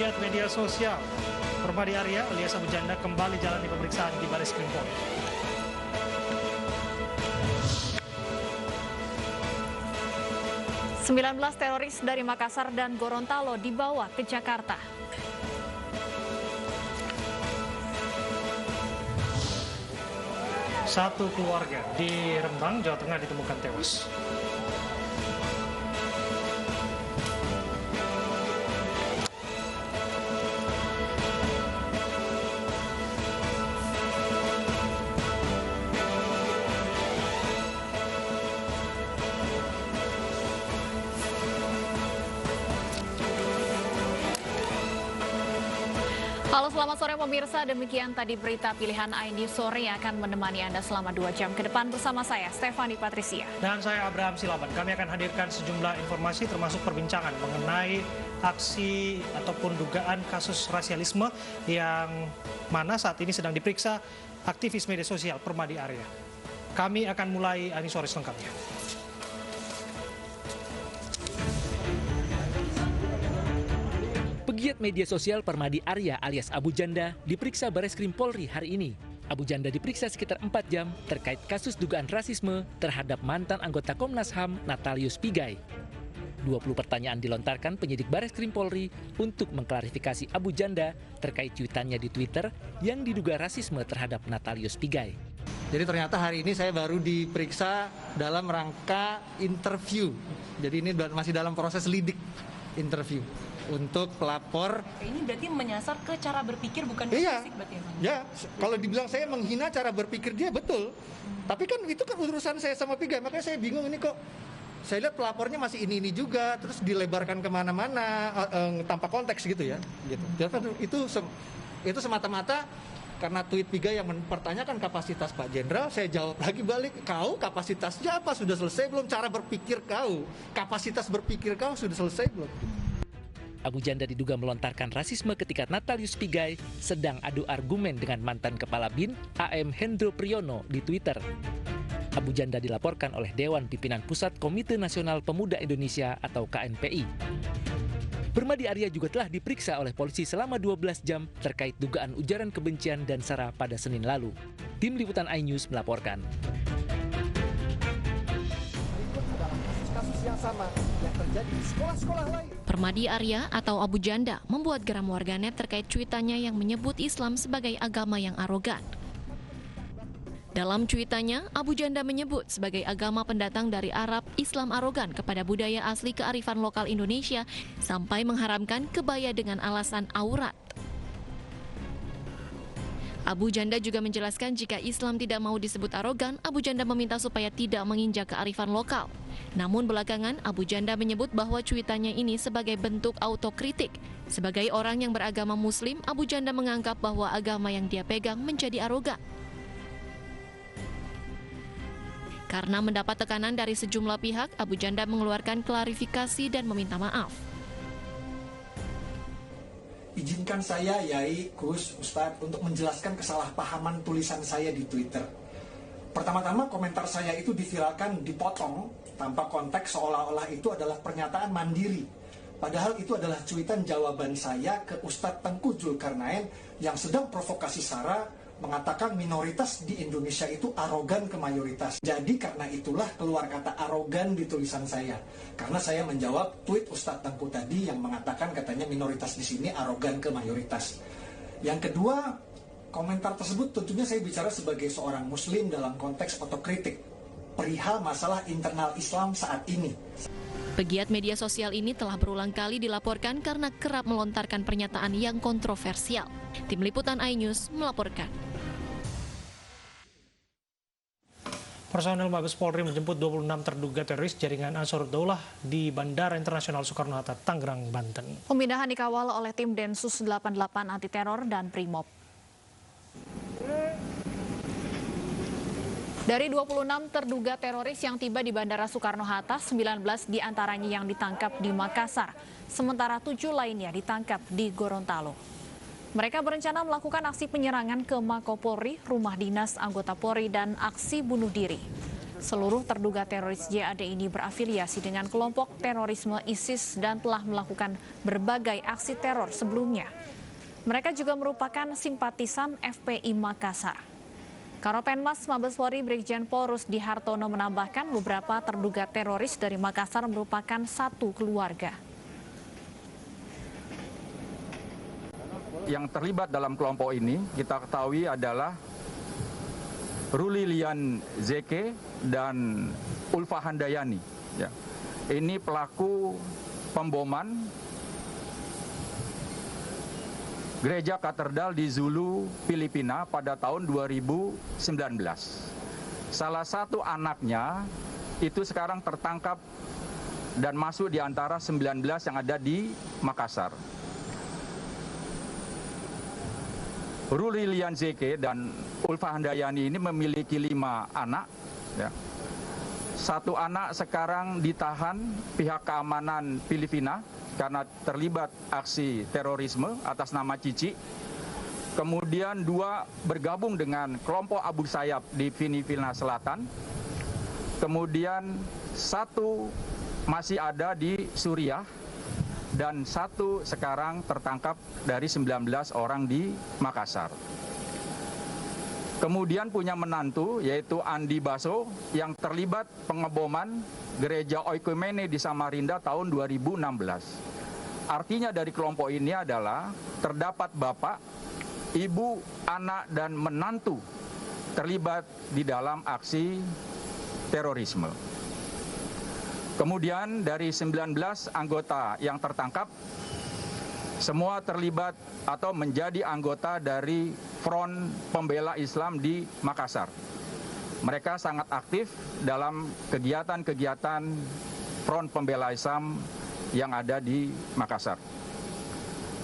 Pegiat media sosial Permadi Arya alias Abu Janda kembali jalani pemeriksaan di Baris Krim Polri. Sembilan belas teroris dari Makassar dan Gorontalo dibawa ke Jakarta. Satu keluarga di Rembang, Jawa Tengah ditemukan tewas. Halo, selamat sore pemirsa. Demikian tadi berita pilihan iNews sore yang akan menemani Anda selama 2 jam ke depan bersama saya, Stefani Patricia. Dan saya Abraham Silaban. Kami akan hadirkan sejumlah informasi termasuk perbincangan mengenai aksi ataupun dugaan kasus rasialisme yang mana saat ini sedang diperiksa aktivis media sosial Permadi Arya. Kami akan mulai iNews sore selengkapnya. Pegiat media sosial Permadi Arya alias Abu Janda diperiksa Bareskrim Polri hari ini. Abu Janda diperiksa sekitar 4 jam terkait kasus dugaan rasisme terhadap mantan anggota Komnas HAM Natalius Pigai. 20 pertanyaan dilontarkan penyidik Bareskrim Polri untuk mengklarifikasi Abu Janda terkait cuitannya di Twitter yang diduga rasisme terhadap Natalius Pigai. Jadi ternyata hari ini saya baru diperiksa dalam rangka interview. Jadi ini masih dalam proses lidik interview untuk pelapor. Ini berarti menyasar ke cara berpikir bukan ke fisik berarti ya? Ya, kalau dibilang saya menghina cara berpikir dia betul. Tapi kan itu kan urusan saya sama Pigai, makanya saya bingung ini kok. Saya lihat pelapornya masih ini juga, terus dilebarkan kemana-mana tanpa konteks gitu ya. Gitu. Itu semata-mata karena tweet Pigai yang mempertanyakan kapasitas Pak Jenderal, saya jawab lagi balik, kau kapasitasnya apa? Sudah selesai belum? Cara berpikir kau, kapasitas berpikir kau sudah selesai belum? Abu Janda diduga melontarkan rasisme ketika Natalius Pigai sedang adu argumen dengan mantan Kepala BIN AM Hendro Priyono di Twitter. Abu Janda dilaporkan oleh Dewan Pimpinan Pusat Komite Nasional Pemuda Indonesia atau KNPI. Permadi Arya juga telah diperiksa oleh polisi selama 12 jam terkait dugaan ujaran kebencian dan sara pada Senin lalu. Tim Liputan iNews melaporkan. Yang sama yang terjadi di sekolah-sekolah lain. Permadi Arya atau Abu Janda membuat geram warganet terkait cuitannya yang menyebut Islam sebagai agama yang arogan. Dalam cuitannya, Abu Janda menyebut sebagai agama pendatang dari Arab, Islam arogan kepada budaya asli kearifan lokal Indonesia sampai mengharamkan kebaya dengan alasan aurat. Abu Janda juga menjelaskan jika Islam tidak mau disebut arogan, Abu Janda meminta supaya tidak menginjak kearifan lokal. Namun belakangan, Abu Janda menyebut bahwa cuitannya ini sebagai bentuk autokritik. Sebagai orang yang beragama Muslim, Abu Janda menganggap bahwa agama yang dia pegang menjadi arogan. Karena mendapat tekanan dari sejumlah pihak, Abu Janda mengeluarkan klarifikasi dan meminta maaf. Izinkan saya, Yai, Gus, Ustadz, untuk menjelaskan kesalahpahaman tulisan saya di Twitter. Pertama-tama komentar saya itu diviralkan, dipotong, tanpa konteks seolah-olah itu adalah pernyataan mandiri. Padahal itu adalah cuitan jawaban saya ke Ustadz Tengku Zulkarnain yang sedang provokasi sara, mengatakan minoritas di Indonesia itu arogan ke mayoritas. Jadi karena itulah keluar kata arogan di tulisan saya. Karena saya menjawab tweet Ustadz Tengku tadi yang mengatakan katanya minoritas di sini arogan ke mayoritas. Yang kedua, komentar tersebut tentunya saya bicara sebagai seorang muslim dalam konteks otokritik perihal masalah internal Islam saat ini. Pegiat media sosial ini telah berulang kali dilaporkan karena kerap melontarkan pernyataan yang kontroversial. Tim Liputan iNews melaporkan. Personel Mabes Polri menjemput 26 terduga teroris jaringan Ansarud-Daulah di Bandara Internasional Soekarno-Hatta, Tangerang, Banten. Pemindahan dikawal oleh tim Densus 88 Anti Teror dan Brimob. Dari 26 terduga teroris yang tiba di Bandara Soekarno-Hatta, 19 diantaranya yang ditangkap di Makassar, sementara 7 lainnya ditangkap di Gorontalo. Mereka berencana melakukan aksi penyerangan ke Mako Polri, rumah dinas anggota Polri, dan aksi bunuh diri. Seluruh terduga teroris JAD ini berafiliasi dengan kelompok terorisme ISIS dan telah melakukan berbagai aksi teror sebelumnya. Mereka juga merupakan simpatisan FPI Makassar. Karopenmas Mabes Polri Brigjen Pol Rusdi Hartono menambahkan beberapa terduga teroris dari Makassar merupakan satu keluarga. Yang terlibat dalam kelompok ini kita ketahui adalah Ruli Lian Zeke dan Ulfa Handayani. Ya. Ini pelaku pemboman Gereja Katedral di Zulu, Filipina pada tahun 2019. Salah satu anaknya itu sekarang tertangkap dan masuk di antara 19 yang ada di Makassar. Ruli Lian Zeke dan Ulfa Handayani ini memiliki 5 anak. Ya. 1 anak sekarang ditahan pihak keamanan Filipina karena terlibat aksi terorisme atas nama Cici. Kemudian 2 bergabung dengan kelompok Abu Sayyaf di Filipina Selatan. Kemudian 1 masih ada di Suriah. Dan 1 sekarang tertangkap dari 19 orang di Makassar. Kemudian punya menantu yaitu Andi Baso yang terlibat pengeboman gereja Oikumene di Samarinda tahun 2016. Artinya dari kelompok ini adalah terdapat bapak, ibu, anak, dan menantu terlibat di dalam aksi terorisme. Kemudian dari 19 anggota yang tertangkap, semua terlibat atau menjadi anggota dari Front Pembela Islam di Makassar. Mereka sangat aktif dalam kegiatan-kegiatan Front Pembela Islam yang ada di Makassar.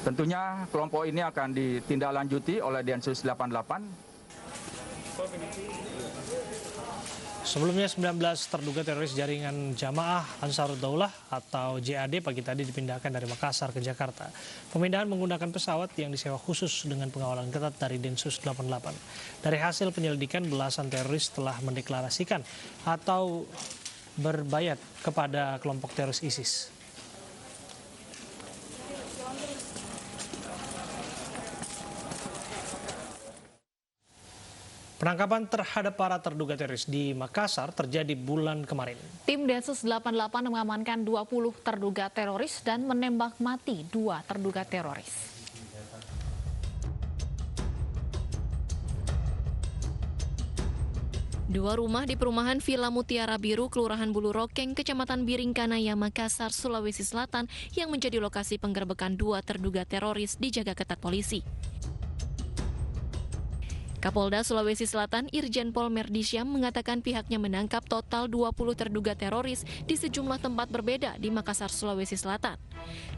Tentunya kelompok ini akan ditindaklanjuti oleh Densus 88. Sebelumnya 19 terduga teroris jaringan Jamaah Ansarud Daulah atau JAD pagi tadi dipindahkan dari Makassar ke Jakarta. Pemindahan menggunakan pesawat yang disewa khusus dengan pengawalan ketat dari Densus 88. Dari hasil penyelidikan, belasan teroris telah mendeklarasikan atau berbayat kepada kelompok teroris ISIS. Penangkapan terhadap para terduga teroris di Makassar terjadi bulan kemarin. Tim Densus 88 mengamankan 20 terduga teroris dan menembak mati 2 terduga teroris. Dua rumah di perumahan Villa Mutiara Biru, Kelurahan Bulu Rokeng, Kecamatan Biringkanaya, Makassar, Sulawesi Selatan yang menjadi lokasi penggerbekan 2 terduga teroris dijaga ketat polisi. Kapolda Sulawesi Selatan Irjen Pol Merdisyam mengatakan pihaknya menangkap total 20 terduga teroris di sejumlah tempat berbeda di Makassar, Sulawesi Selatan.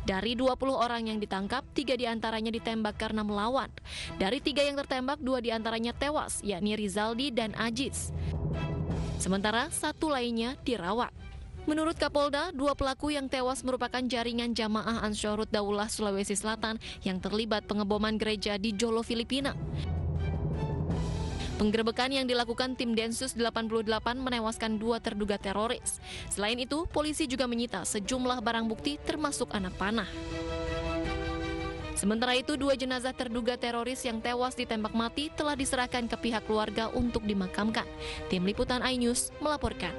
Dari 20 orang yang ditangkap, 3 diantaranya ditembak karena melawan. Dari 3 yang tertembak, 2 diantaranya tewas, yakni Rizaldi dan Ajiz. Sementara 1 lainnya dirawat. Menurut Kapolda, 2 pelaku yang tewas merupakan jaringan Jamaah Ansarud Daulah Sulawesi Selatan yang terlibat pengeboman gereja di Jolo, Filipina. Penggerebekan yang dilakukan tim Densus 88 menewaskan 2 terduga teroris. Selain itu, polisi juga menyita sejumlah barang bukti termasuk anak panah. Sementara itu, 2 jenazah terduga teroris yang tewas ditembak mati telah diserahkan ke pihak keluarga untuk dimakamkan. Tim Liputan iNews melaporkan.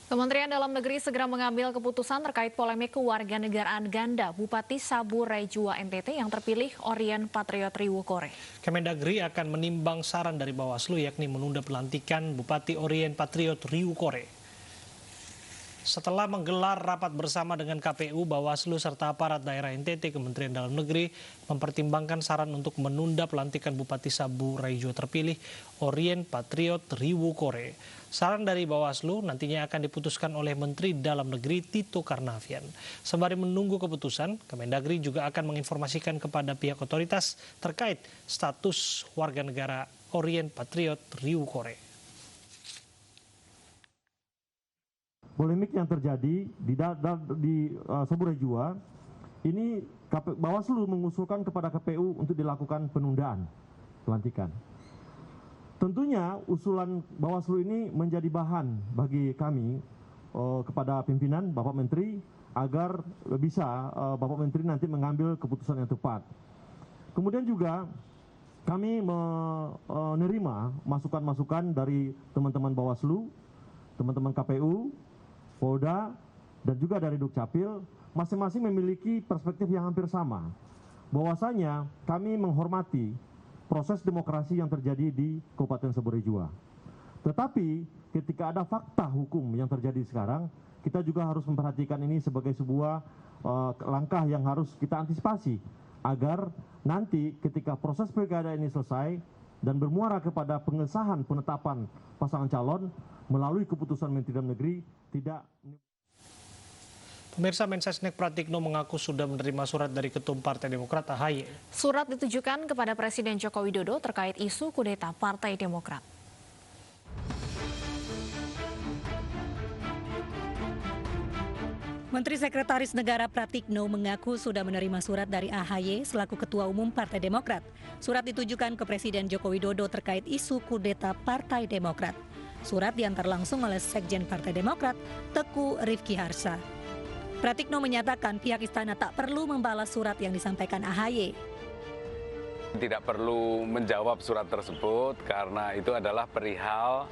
Kementerian Dalam Negeri segera mengambil keputusan terkait polemik kewarganegaraan ganda Bupati Sabu Raijua NTT yang terpilih Orien Patriot Riwukore. Kemendagri akan menimbang saran dari Bawaslu yakni menunda pelantikan Bupati Orien Patriot Riwukore. Setelah menggelar rapat bersama dengan KPU, Bawaslu serta aparat daerah NTT, Kementerian Dalam Negeri mempertimbangkan saran untuk menunda pelantikan Bupati Sabu Raijua terpilih Orien Patriot Riwukore. Saran dari Bawaslu nantinya akan diputuskan oleh Menteri Dalam Negeri Tito Karnavian. Sembari menunggu keputusan, Kemendagri juga akan menginformasikan kepada pihak otoritas terkait status warga negara Orien Patriot Riwukore. Polemik yang terjadi di Sabu Raijua ini Bawaslu mengusulkan kepada KPU untuk dilakukan penundaan pelantikan. Tentunya usulan Bawaslu ini menjadi bahan bagi kami kepada pimpinan Bapak Menteri agar bisa Bapak Menteri nanti mengambil keputusan yang tepat. Kemudian juga kami menerima masukan-masukan dari teman-teman Bawaslu, teman-teman KPU, Polda, dan juga dari Dukcapil, masing-masing memiliki perspektif yang hampir sama. Bahwasanya kami menghormati proses demokrasi yang terjadi di Kabupaten Saburai-Jua. Tetapi ketika ada fakta hukum yang terjadi sekarang, kita juga harus memperhatikan ini sebagai sebuah langkah yang harus kita antisipasi agar nanti ketika proses pilkada ini selesai dan bermuara kepada pengesahan penetapan pasangan calon melalui keputusan Menteri Dalam Negeri tidak. Pemirsa, Mensesnek Pratikno mengaku sudah menerima surat dari Ketum Partai Demokrat AHY. Surat ditujukan kepada Presiden Joko Widodo terkait isu kudeta Partai Demokrat. Menteri Sekretaris Negara Pratikno mengaku sudah menerima surat dari AHY selaku Ketua Umum Partai Demokrat. Surat ditujukan ke Presiden Joko Widodo terkait isu kudeta Partai Demokrat. Surat diantar langsung oleh Sekjen Partai Demokrat, Teguh Rifki Harsha. Pratikno menyatakan pihak istana tak perlu membalas surat yang disampaikan AHY. Tidak perlu menjawab surat tersebut karena itu adalah perihal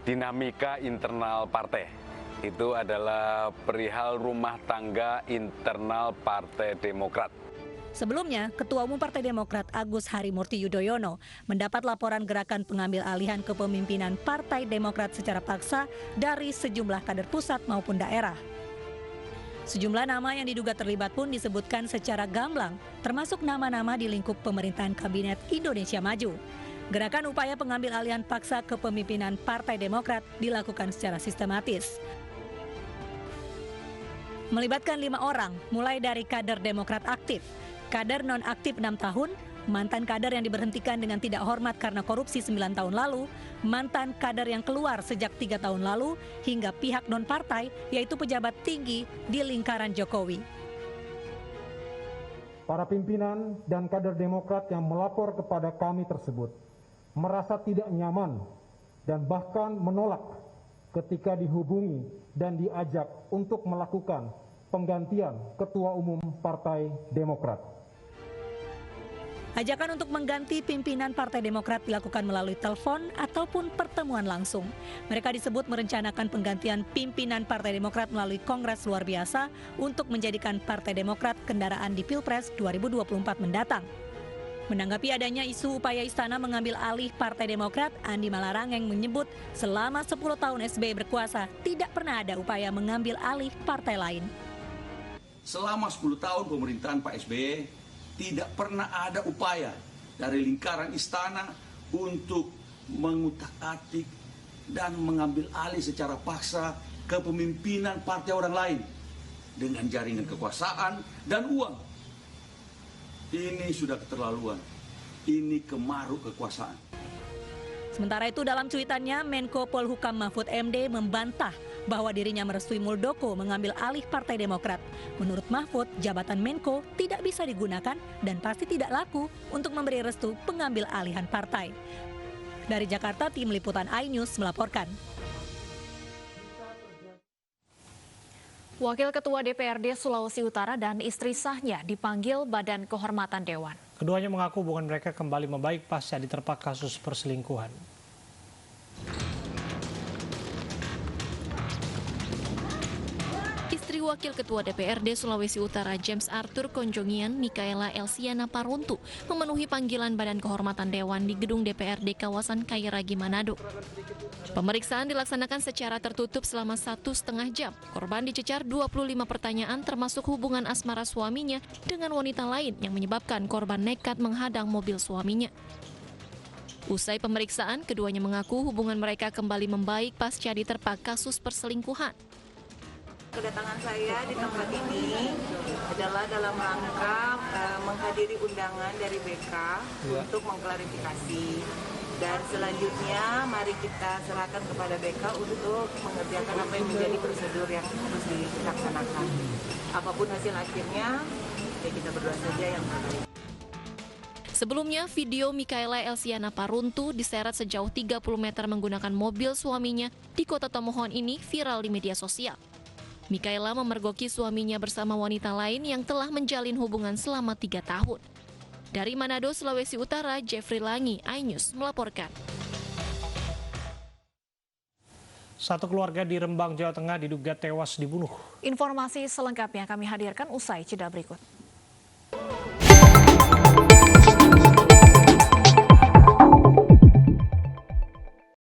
dinamika internal partai. Itu adalah perihal rumah tangga internal Partai Demokrat. Sebelumnya, Ketua Umum Partai Demokrat Agus Harimurti Yudhoyono mendapat laporan gerakan pengambil alihan kepemimpinan Partai Demokrat secara paksa dari sejumlah kader pusat maupun daerah. Sejumlah nama yang diduga terlibat pun disebutkan secara gamblang, termasuk nama-nama di lingkup pemerintahan Kabinet Indonesia Maju. Gerakan upaya pengambil alihan paksa kepemimpinan Partai Demokrat dilakukan secara sistematis. Melibatkan 5 orang, mulai dari kader Demokrat aktif, kader non-aktif 6 tahun, mantan kader yang diberhentikan dengan tidak hormat karena korupsi 9 tahun lalu, mantan kader yang keluar sejak 3 tahun lalu, hingga pihak non-partai, yaitu pejabat tinggi di lingkaran Jokowi. Para pimpinan dan kader Demokrat yang melapor kepada kami tersebut merasa tidak nyaman dan bahkan menolak ketika dihubungi dan diajak untuk melakukan penggantian Ketua Umum Partai Demokrat. Ajakan untuk mengganti pimpinan Partai Demokrat dilakukan melalui telepon ataupun pertemuan langsung. Mereka disebut merencanakan penggantian pimpinan Partai Demokrat melalui Kongres Luar Biasa untuk menjadikan Partai Demokrat kendaraan di Pilpres 2024 mendatang. Menanggapi adanya isu upaya istana mengambil alih Partai Demokrat, Andi Malarangeng menyebut selama 10 tahun SBY berkuasa tidak pernah ada upaya mengambil alih partai lain. Selama 10 tahun pemerintahan Pak SBY, tidak pernah ada upaya dari lingkaran istana untuk mengutak-atik dan mengambil alih secara paksa kepemimpinan partai orang lain dengan jaringan kekuasaan dan uang. Ini sudah keterlaluan. Ini kemaruk kekuasaan. Sementara itu dalam cuitannya, Menko Polhukam Mahfud MD membantah bahwa dirinya merestui Muldoko mengambil alih Partai Demokrat. Menurut Mahfud, jabatan Menko tidak bisa digunakan dan pasti tidak laku untuk memberi restu pengambil alihan partai. Dari Jakarta, tim liputan iNews melaporkan. Wakil Ketua DPRD Sulawesi Utara dan istri sahnya dipanggil Badan Kehormatan Dewan. Keduanya mengaku hubungan mereka kembali membaik pasca diterpa kasus perselingkuhan. Istri Wakil Ketua DPRD Sulawesi Utara James Arthur Konjongian, Mikaela Elsiana Paruntu, memenuhi panggilan Badan Kehormatan Dewan di gedung DPRD kawasan Kairagi, Manado. Pemeriksaan dilaksanakan secara tertutup selama 1,5 jam. Korban dicecar 25 pertanyaan termasuk hubungan asmara suaminya dengan wanita lain yang menyebabkan korban nekat menghadang mobil suaminya. Usai pemeriksaan, keduanya mengaku hubungan mereka kembali membaik pasca diterpa kasus perselingkuhan. Kedatangan saya di tempat ini adalah dalam rangka menghadiri undangan dari BK untuk mengklarifikasi. Dan selanjutnya mari kita serahkan kepada BK untuk mengerjakan apa yang menjadi prosedur yang harus dilaksanakan. Apapun hasil akhirnya, ya kita berdoa saja yang terbaik. Sebelumnya, video Mikaela Elsiana Paruntu diseret sejauh 30 meter menggunakan mobil suaminya di Kota Tomohon ini viral di media sosial. Mikaela memergoki suaminya bersama wanita lain yang telah menjalin hubungan selama 3 tahun. Dari Manado, Sulawesi Utara, Jeffrey Langi, iNews melaporkan. Satu keluarga di Rembang, Jawa Tengah diduga tewas dibunuh. Informasi selengkapnya kami hadirkan usai jeda berikut.